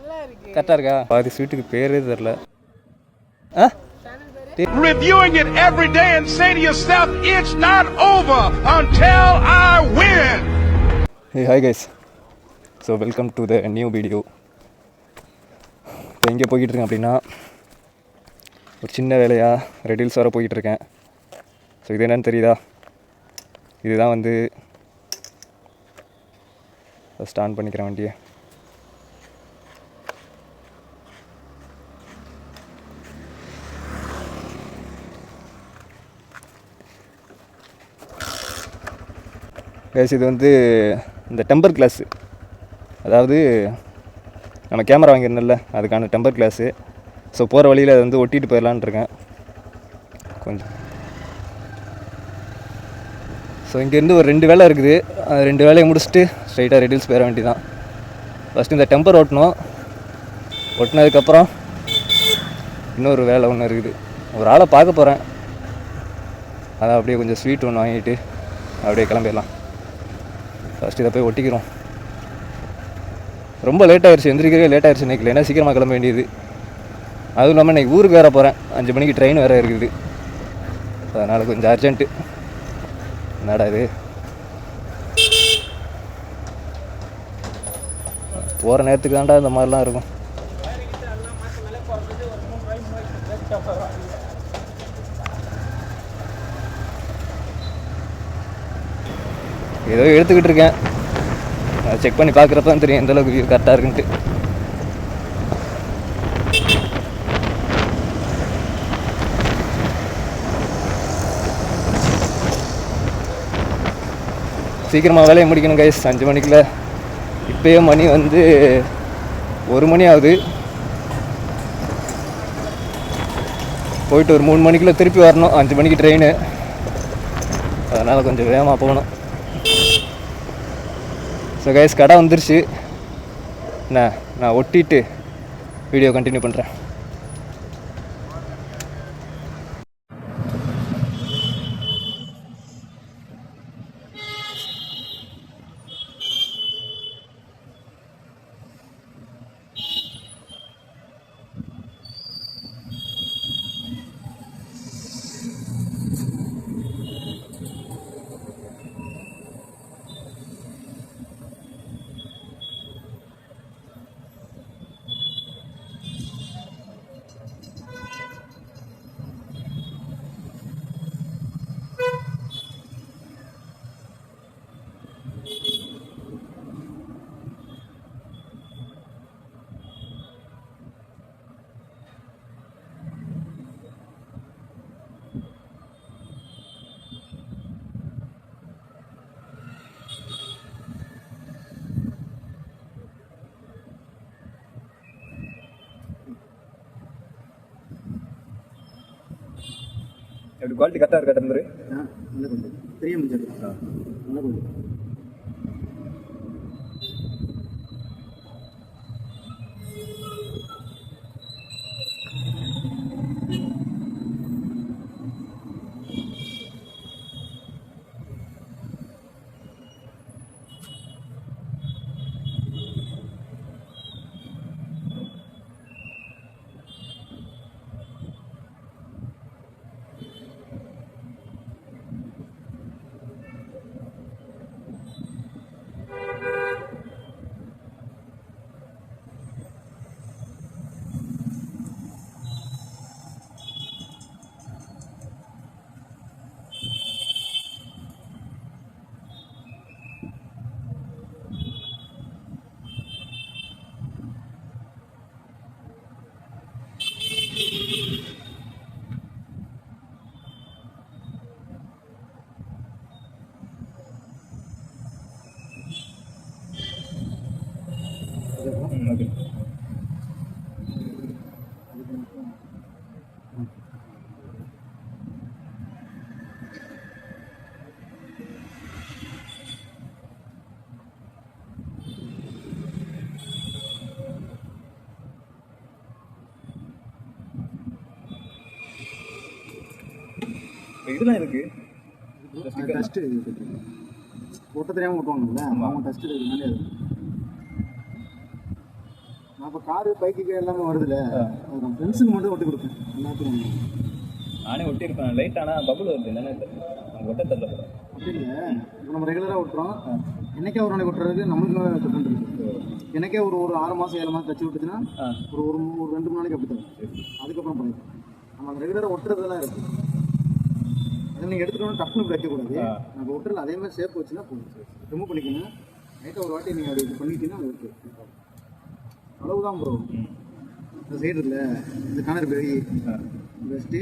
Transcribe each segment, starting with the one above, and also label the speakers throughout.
Speaker 1: கரெக்டாக இருக்கா? பாதி ஸ்வீட்டுக்கு பேரே தெரில.
Speaker 2: Reviewing it every day and say to yourself, it's not over until I win.
Speaker 1: Hey, hi guys. So welcome to the new video. இப்போ எங்கே போய்கிட்டு இருக்கேன் அப்படின்னா, ஒரு சின்ன வேலையாக ரெடில்ஸ் வர போய்கிட்டுருக்கேன். ஸோ இது என்னன்னு தெரியுதா? இதுதான் வந்து ஃபஸ்ட் ஆன் பண்ணிக்கிறேன் வண்டியை. கைஸ், இது வந்து இந்த டெம்பர் கிளாஸு, அதாவது நம்ம கேமரா வாங்கியிருந்தோம்ல அதுக்கான டெம்பர் கிளாஸு. ஸோ போகிற வழியில் அதை வந்து ஒட்டிட்டு போயிடலான்னு இருக்கேன் கொஞ்சம். ஸோ இங்கேருந்து ஒரு 2 வேலை இருக்குது. 2 வேலையை முடிச்சுட்டு ஸ்ட்ரைட்டாக ரெடில்ஸ் போயிட வேண்டி தான். ஃபஸ்ட்டு இந்த டெம்பர் ஓட்டணும். ஒட்டினதுக்கப்புறம் இன்னொரு வேலை ஒன்று இருக்குது. ஒரு ஆளை பார்க்க போகிறேன். அதை அப்படியே கொஞ்சம் ஸ்வீட் ஒன்று வாங்கிட்டு அப்படியே கிளம்பிடலாம். ஃபஸ்ட்டு இதை போய் ஒட்டிக்கிறோம். ரொம்ப லேட் ஆகிடுச்சு, எந்திரிக்கிறே லேட் ஆகிடுச்சு இன்றைக்கி. ஏன்னா சீக்கிரமாக கிளம்ப வேண்டியது. அதுவும் இல்லாமல் இன்றைக்கி ஊருக்கு வேறு போகிறேன். 5 மணிக்கு ட்ரெயின் வேறு இருக்குது. அதனால் கொஞ்சம் அர்ஜென்ட்டு. என்னடா இது, போகிற நேரத்துக்கு தான்டா இந்த மாதிரிலாம் இருக்கும். ஏதோ எடுத்துக்கிட்டு இருக்கேன். அதை செக் பண்ணி பார்க்குறப்ப தான் தெரியும் எந்தளவுக்கு வியூ கரெக்டாக இருக்குன்ட்டு. சீக்கிரமாக வேலையை முடிக்கணும் கைஸ். 5 மணிக்குள்ள. இப்போயே மணி வந்து 1 மணி ஆகுது. போயிட்டு ஒரு 3 மணிக்குள்ளே திருப்பி வரணும். 5 மணிக்கு ட்ரெயின். அதனால் கொஞ்சம் வேகமாக போகணும். ஸோ கைஸ், கடை வந்துருச்சு. நான் ஒட்டிட்டு வீடியோ கண்டினியூ பண்ணுறேன். எப்படி குவாலிட்டி கரெக்டாக இருக்கா டெம்பரு?
Speaker 3: நல்லா கொஞ்சம் பெரிய முடிஞ்சது. நல்லா கொஞ்சம்
Speaker 1: ஓகே. இதெல்லாம் இருக்கு.
Speaker 3: டஸ்ட்டு ஓட்ட தெரியாமல் ஓட்டுவாங்கல்ல, அவங்க டஸ்ட்டு இருக்கிறதுனால நான் இப்போ காரு பைக்கு எல்லாமே வருதுல்ல, நம்ம ஃப்ரெண்ட்ஸுக்கு மட்டும் ஒட்டி கொடுப்பேன் எல்லாத்துக்கும்.
Speaker 1: நானே ஒட்டியிருப்பேன் லைட், ஆனால் பபுள் வருது என்னென்ன ஒட்ட தெரியல.
Speaker 3: அப்படி இல்லை, இப்போ நம்ம ரெகுலராக ஓட்டுறோம். எனக்கே ஒரு நாளைக்கு ஓட்டுறதுக்கு நம்மளுக்கு டிஃப்ரெண்ட் இருக்குது. எனக்கே ஒரு 6 மாதம் 7 மாதம் தச்சு விட்டுச்சுன்னா ஒரு 2-3 நாளைக்கு அப்படி தரும். அதுக்கப்புறம் பண்ணிக்கலாம். நம்ம அந்த ரெகுலராக ஒட்டுறதுலாம் இருக்குது. அதை நீங்கள் எடுத்துகிட்டு டப்புன்னு வைக்கக்கூடாது. நம்ம ஒட்டுறது அதே மாதிரி ஷேப் வச்சுன்னா போதும். ரிமூவ் பண்ணிக்கணும். நைட்டாக ஒரு வாட்டி நீங்கள் அப்படி இது பண்ணிட்டீங்கன்னா அது ஓகே. அளவுதான் ப்ரோ. இந்த சைடு இருக்குல்ல, இந்த கணர் பெரிய வச்சுட்டு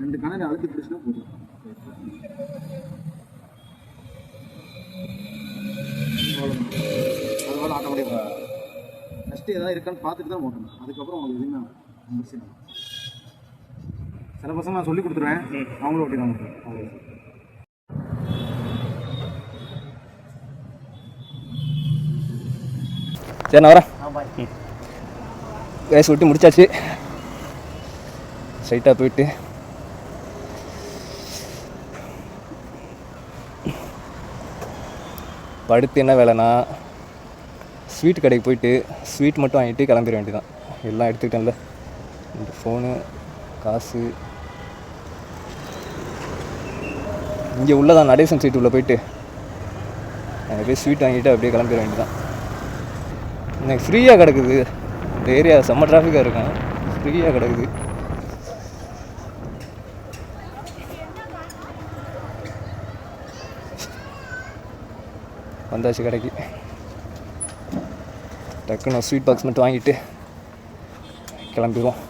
Speaker 3: 2 கணரை அழுத்தி பிடிச்சினா போதும். அதனால ஆட்டோமேட்டிக்காக ஃபஸ்ட்டு எதாவது இருக்கான்னு பார்த்துட்டு தான் ஓட்டணும். அதுக்கப்புறம் உங்களுக்கு எதுவுமே முடிச்சிடணும். சில பசங்க நான் சொல்லி கொடுத்துருவேன், அவங்களும் ஓட்டிடுவாங்க.
Speaker 1: சரி நான் வரேன். கேஸ் விட்டு முடிச்சாச்சு. ஸ்ட்ரைட்டாக போயிட்டு படுத்து என்ன வேலைன்னா ஸ்வீட் கடைக்கு போயிட்டு ஸ்வீட் மட்டும் வாங்கிட்டு கிளம்பிட வேண்டியதான். எல்லாம் எடுத்துக்கிட்டேன்ல, இந்த ஃபோனு, காசு. இங்கே உள்ளதான் நடேசன் ஸ்வீட் உள்ளே போயிட்டு அங்கே போய் ஸ்வீட் வாங்கிட்டு அப்படியே கிளம்பிட வேண்டியதான். எனக்கு ஃப்ரீயாக கிடக்குது. இந்த ஏரியா செம்ம டிராஃபிக்காக இருக்கும், ஃப்ரீயாக கிடக்குது. வந்தாச்சு கடைக்கு. டக்குன்னு ஸ்வீட் பாக்ஸ் மட்டும் வாங்கிட்டு கிளம்பிடுவோம்.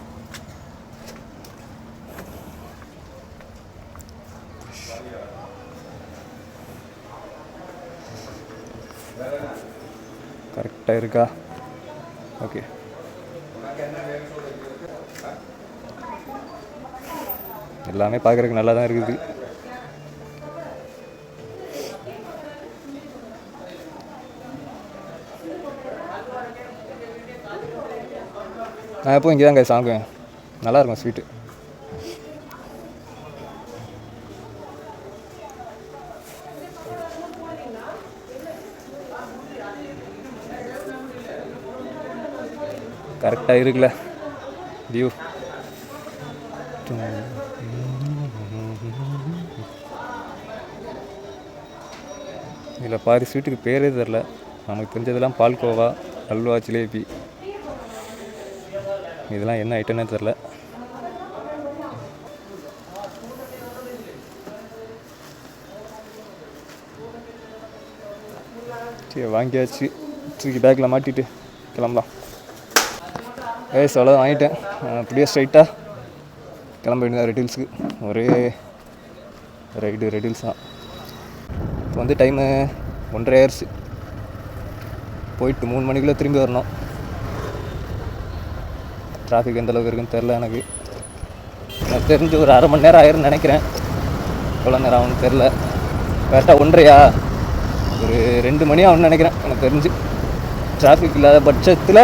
Speaker 1: கரெக்டாக இருக்கா? ஓகே. எல்லாமே பார்க்குறதுக்கு நல்லா தான் இருக்குது. நான் எப்போ இங்கே தான் கைஸ் வாங்குவேன். நல்லாயிருக்கும் ஸ்வீட்டு. கரெக்டாக இருக்குல்ல வியூ. இதில் பாதி ஸ்வீட்டுக்கு பேரே தெரில. நமக்கு தெரிஞ்சதெல்லாம் பால்கோவா, அல்வா, ஜிலேபி. இதெல்லாம் என்ன ஐட்டம்னே தெரில. சரி வாங்கியாச்சு. தூக்கி பேக்கில் மாட்டிட்டு கிளம்பலாம். கைஸ் அவ்வளோதான் வாங்கிட்டேன். அப்படியே ஸ்ட்ரைட்டாக கிளம்ப வேண்டியதான் ரெட்டில்ஸுக்கு. ஒரே ரைடு ரெட்டில்ஸ் தான். இப்போ வந்து டைமு 1:30 ஆயிடுச்சு. போயிட்டு 3 மணிக்குள்ளே திரும்பி வரணும். டிராஃபிக் எந்தளவுக்கு இருக்குன்னு தெரில. எனக்கு தெரிஞ்சு ஒரு 1/2 மணி நேரம் ஆயிரும்னு நினைக்கிறேன். எவ்வளோ நேரம் ஆகும்னு தெரில. கரெக்டாக 1:30 ஒரு 2 மணி ஆகும்னு நினைக்கிறேன். எனக்கு தெரிஞ்சு டிராஃபிக் இல்லாத பட்சத்தில்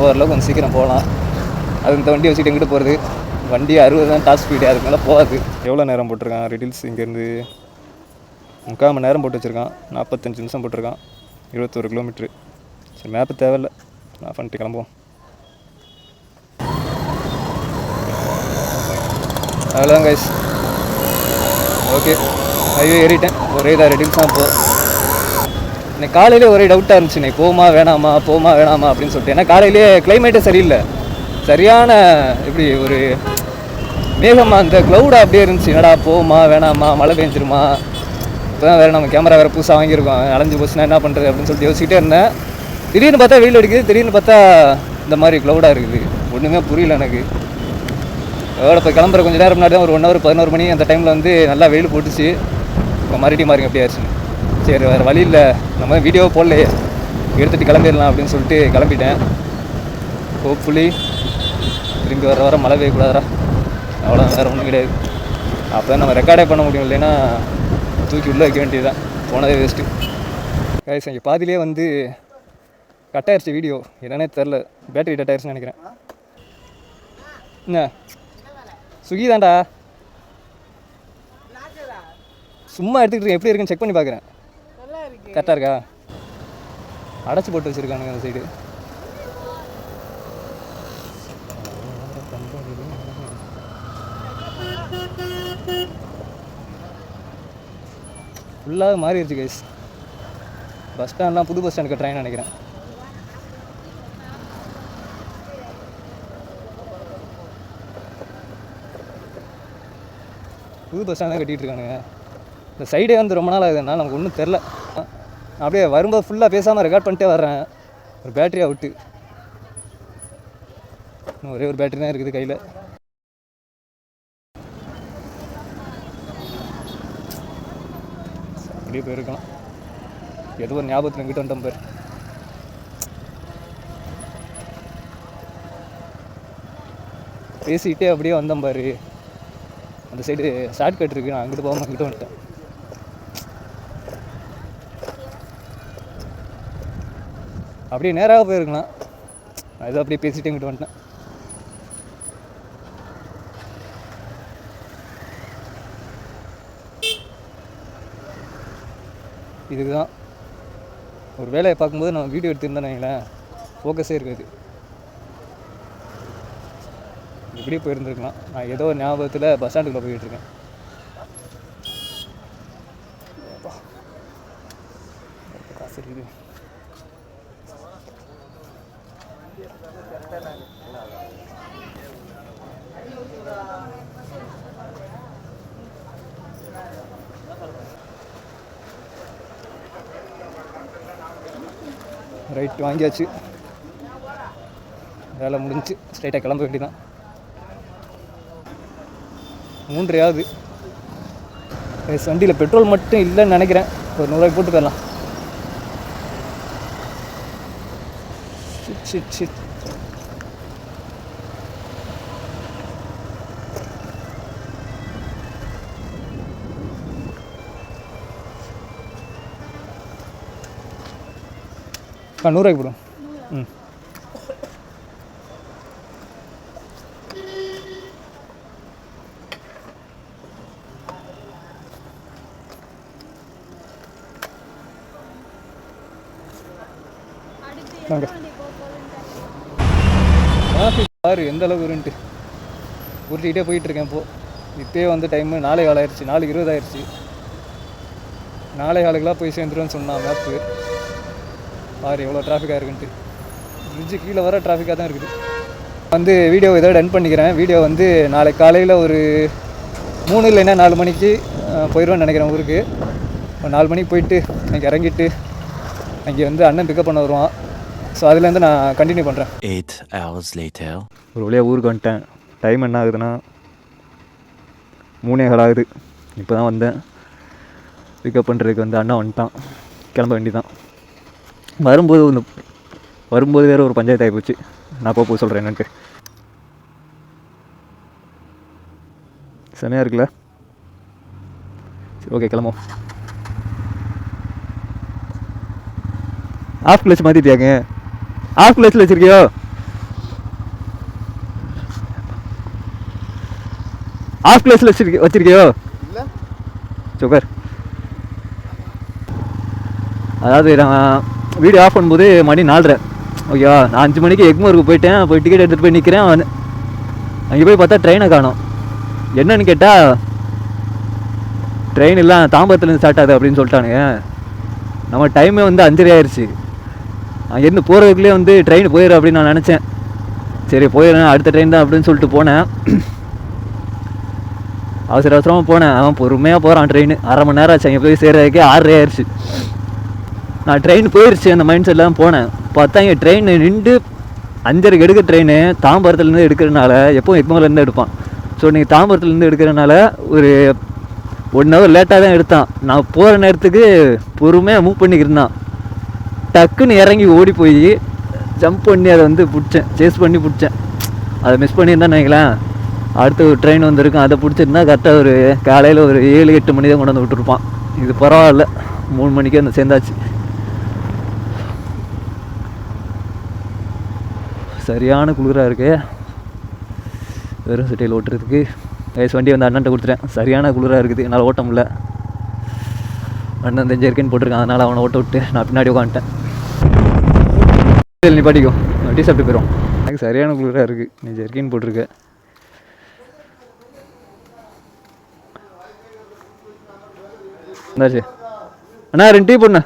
Speaker 1: ஓரளவுக்கு கொஞ்சம் சீக்கிரம் போகலாம். அது இந்த வண்டி வச்சுட்டு எங்கிட்ட போகிறது? வண்டி 60 தான் டாப் ஸ்பீடு, அதுக்கு மேலே போகாது. எவ்வளோ நேரம் போட்டிருக்கான் ரெட்டில்ஸ்? இங்கேருந்து 3/4 மணி நேரம் போட்டு வச்சுருக்கான். 45 நிமிஷம் போட்டிருக்கான். 21 கிலோமீட்ரு. சரி மேப்பு தேவையில்லை, நான் பண்ணிட்டு கிளம்புவோம். அவ்வளோதான் கைஸ். Okay, highway ஏறிட்டேன். ஒரே தான் ரெட்டில்ஸ் தான். இப்போது எனக்கு காலையிலே ஒரே டவுட்டாக இருந்துச்சு, நீ போமா வேணாமா அப்படின்னு சொல்லிட்டு. ஏன்னா காலையிலே கிளைமேட்டே சரியில்லை. சரியான எப்படி ஒரு மேகமாக அந்த க்ளவுடாக அப்படியே இருந்துச்சு. என்னடா போமா வேணாமா, மழை பெஞ்சிருமா, இப்போ தான் வேறு நம்ம கேமரா வேறு புதுசாக வாங்கியிருக்கோம், அலைஞ்சு போச்சுன்னா என்ன பண்ணுறது அப்படின்னு சொல்லிட்டு யோசிச்சுட்டே இருந்தேன். திடீர்னு பார்த்தா வெயில் அடிக்குது, திடீர்னு பார்த்தா இந்த மாதிரி க்ளவுடாக இருக்குது. ஒன்றுமே புரியல எனக்கு. எவ்வளோ இப்போ கிளம்புற கொஞ்சம் நேரம் முன்னாடி தான் ஒரு 1 hour 11 மணி அந்த டைமில் வந்து நல்லா வெயில் போட்டுச்சு. இப்போ மறுபடியும் மாறிங்க அப்படியே ஆச்சு. சரி வேறு வழி இல்லை, நம்ம வீடியோ போடலையே, எடுத்துகிட்டு கிளம்பிடலாம் அப்படின்னு சொல்லிட்டு கிளம்பிட்டேன். ஹோப்ஃபுல்லி திரும்பி வர மழை பெய்யக்கூடாதா, அவ்வளோ வேறு ஒன்றும் கிடையாது. அப்போ தான் நம்ம ரெக்கார்டே பண்ண முடியும், இல்லைன்னா தூக்கி உள்ளே வைக்க வேண்டியது தான், போனதே வேஸ்ட்டு. கைஸ் இங்கே பாதிலே வந்து கட் ஆயிடுச்சு வீடியோ, என்னன்னே தெரில. பேட்டரி டட் ஆயிடுச்சுன்னு நினைக்கிறேன். என்ன ஸ்விக்கி தான்டா, சும்மா எடுத்துக்கிட்டு எப்படி இருக்குன்னு செக் பண்ணி பார்க்குறேன். கரெக்டாக இருக்கா? அடைச்சி போட்டு வச்சுருக்கானுங்க அந்த சைடு. ஃபுல்லாக மாறிடுச்சு கைஸ். பஸ் ஸ்டாண்ட்லாம் புது பஸ் ஸ்டாண்டுக்கு ட்ரெயின் நினைக்கிறேன். புது பஸ் ஸ்டாண்ட் தான் கட்டிகிட்டு இருக்கானுங்க. இந்த சைடே வந்து ரொம்ப நாள் ஆகுதுன்னா நமக்கு ஒன்றும் தெரில. அப்படியே வரும்போது ஃபுல்லாக பேசாமல் ரெக்கார்ட் பண்ணிட்டே வர்றேன். ஒரு பேட்டரியாக விட்டு இன்னும் ஒரே ஒரு பேட்டரி தான் இருக்குது கையில். அப்படியே போயிருக்கலாம். ஏதோ ஒரு ஞாபகத்தில் எங்கிட்ட வந்தோம் பேர். பேசிக்கிட்டே அப்படியே வந்தோம் பாரு. அந்த சைடு ஷார்ட் கட் இருக்குது. நான் அங்கிட்டு போகாமல் அங்கிட்ட வந்துட்டேன். அப்படியே நேராக போயிருக்கலாம். நான் ஏதோ அப்படியே பேசிகிட்டே இங்கிட்ட வந்துட்டேன். இதுக்கு தான் ஒரு வேலையை பார்க்கும்போது நம்ம வீடியோ எடுத்துருந்தேன்னு வைங்களேன், ஃபோக்கஸே இருக்காது. இப்படியே போயிருந்துருக்கலாம். நான் ஏதோ ஒரு ஞாபகத்தில் பஸ் ஸ்டாண்டுக்குள்ளே போயிட்டுருக்கேன். காசு இருக்குது. ரைட் வாங்கியாச்சு. வேலை முடிஞ்சு ஸ்ட்ரைட்டாக கிளம்ப வேண்டியதான். 3:30 ஆகுது. வண்டியில் பெட்ரோல் மட்டும் இல்லைன்னு நினைக்கிறேன். ஒரு 100 ரூபாய்க்கு போட்டு போயிடலாம். ஷிட் ஆ 100 ரூபாய்க்கு போடும். ம் டிராஃபிக் பாரு எந்த அளவுக்கு இருந்துட்டு உருட்டிக்கிட்டே போயிட்டுருக்கேன். இப்போயே வந்து டைமு 4:15 ஆயிடுச்சு. 4:20 ஆயிடுச்சு. 4:15 போய் சேர்ந்துருவேன்னு சொன்னான் மேப்பு. பாரு எவ்வளோ டிராஃபிக்காக இருக்குன்ட்டு. பிரிட்ஜு கீழே வர டிராஃபிக்காக தான் இருக்குது. வந்து வீடியோ இதோட டன் பண்ணிக்கிறேன். வீடியோ வந்து நாளைக்கு காலையில் ஒரு 3 இல்லைன்னா 4 மணிக்கு போயிடுவேன்னு நினைக்கிறேன் ஊருக்கு. 4 மணிக்கு போயிட்டு அங்கே இறங்கிட்டு அங்கே வந்து அண்ணன் பிக்கப் பண்ண வருவான். ஸோ அதுலேருந்து நான் கண்டினியூ பண்ணுறேன்.
Speaker 4: 8 hours later.
Speaker 1: ஒரு வழியாக ஊருக்கு வந்துட்டேன். டைம் என்ன ஆகுதுன்னா 3:15 ஆகுது. இப்போ தான் வந்தேன். பிக்கப் பண்ணுறதுக்கு வந்து அண்ணா வந்துட்டான். கிளம்ப வேண்டியதான். வரும்போது வேறு ஒரு பஞ்சாயத்து ஆகி போச்சு. நான் போக சொல்கிறேன் என்னன்ட்டு. செமையாக இருக்குல்ல? சரி ஓகே கிளம்போம். ஆஃப் கிளச் மாற்றிட்டியாங்க? ஆஃப் கிளச்சில் வச்சுருக்கியோ? ஆஃப் கிளச்சில் வச்சுருக்கியோ?
Speaker 3: இல்லை
Speaker 1: சுகர். அதாவது நான் வீடியோ ஆஃப் பண்ணும்போது மணி 4:30. ஓகேவா? நான் 5 மணிக்கு எக்மோருக்கு போயிட்டேன். போய் டிக்கெட் எடுத்துகிட்டு போய் நிற்கிறேன். அங்கே போய் பார்த்தா ட்ரெயினை காணோம். என்னன்னு கேட்டால் ட்ரெயின் எல்லாம் தாம்பரத்துலேருந்து ஸ்டார்ட் ஆகுது அப்படின்னு சொல்லிட்டானுங்க. நம்ம டைமே வந்து 5:30 ஆயிடுச்சு. அங்கேருந்து போகிறதுக்குள்ளே வந்து ட்ரெயின் போயிடும் அப்படின்னு நான் நினச்சேன். சரி போயிடுறேன், அடுத்த ட்ரெயின் தான் அப்படின்னு சொல்லிட்டு போனேன். அவசரமாக போனேன். அவன் பொறுமையாக போகிறான். ட்ரெயின் 1/2 மணி நேரம் ஆச்சு. அங்கே போய் சேர்றதுக்கே 6:30 ஆயிடுச்சு. நான் ட்ரெயின் போயிடுச்சு அந்த மைண்ட் செட்லாம் போனேன். பார்த்தா இங்கே ட்ரெயின் நின்று 5:30 எடுக்க ட்ரெயின் தாம்பரத்துலேருந்து எடுக்கிறனால, எப்போவும் எக்மோர்லேருந்து எடுப்பான். ஸோ நீங்கள் தாம்பரத்துலேருந்து எடுக்கிறனால ஒரு 1 ஹவர் லேட்டாக தான் எடுத்தான். நான் போகிற நேரத்துக்கு பொறுமையாக மூவ் பண்ணிக்கிருந்தான். டக்குன்னு இறங்கி ஓடி போய் ஜம்ப் பண்ணி அதை வந்து பிடிச்சேன். சேஸ் பண்ணி பிடிச்சேன். அதை மிஸ் பண்ணியிருந்தான்னு நினைக்கலாம். அடுத்த ஒரு ட்ரெயின் வந்திருக்கும். அதை பிடிச்சிருந்தா கரெக்டாக ஒரு காலையில் ஒரு 7-8 மணி தான் கொண்டு வந்து விட்டுருப்பான். இது பரவாயில்ல, 3 மணிக்கே அந்த சேர்ந்தாச்சு. சரியான குளிராக இருக்குது வெறும் சிட்டியில் ஓட்டுறதுக்கு. வண்டி வந்து அண்ணன்ட்ட கொடுத்துட்டேன். சரியான குளிராக இருக்குது, என்னால் ஓட்ட முடியல. அண்ணன் ஜெர்கின் போட்டிருக்கான், அதனால் அவனை ஓட்ட விட்டு நான் பின்னாடி உட்காந்துட்டேன். நீ படிக்கும் டீ சாப்பிட்டு போயிடும். எனக்கு சரியான குளிராக இருக்குது. நீ ஜெர்கின் போட்டிருக்க. இருந்தாச்சு அண்ணா 2 டீ போடுண்ணா.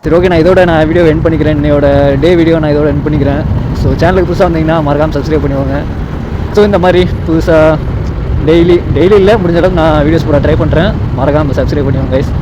Speaker 1: சரி ஓகே, நான் இதோட வீடியோ எண்ட் பண்ணிக்கிறேன். என்னோட டே வீடியோ நான் இதோட எண்ட் பண்ணிக்கிறேன். ஸோ சேனலுக்கு புதுசாக வந்தீங்கன்னா மறக்காமல் சப்ஸ்கிரைப் பண்ணிக்கோங்க. ஸோ இந்த மாதிரி புதுசாக டெய்லி இல்லை முடிஞ்ச அளவுக்கு நான் வீடியோஸ் போட ட்ரை பண்ணுறேன். மறக்காமல் சப்ஸ்கிரைப் பண்ணிக்கோங்க கைஸ்.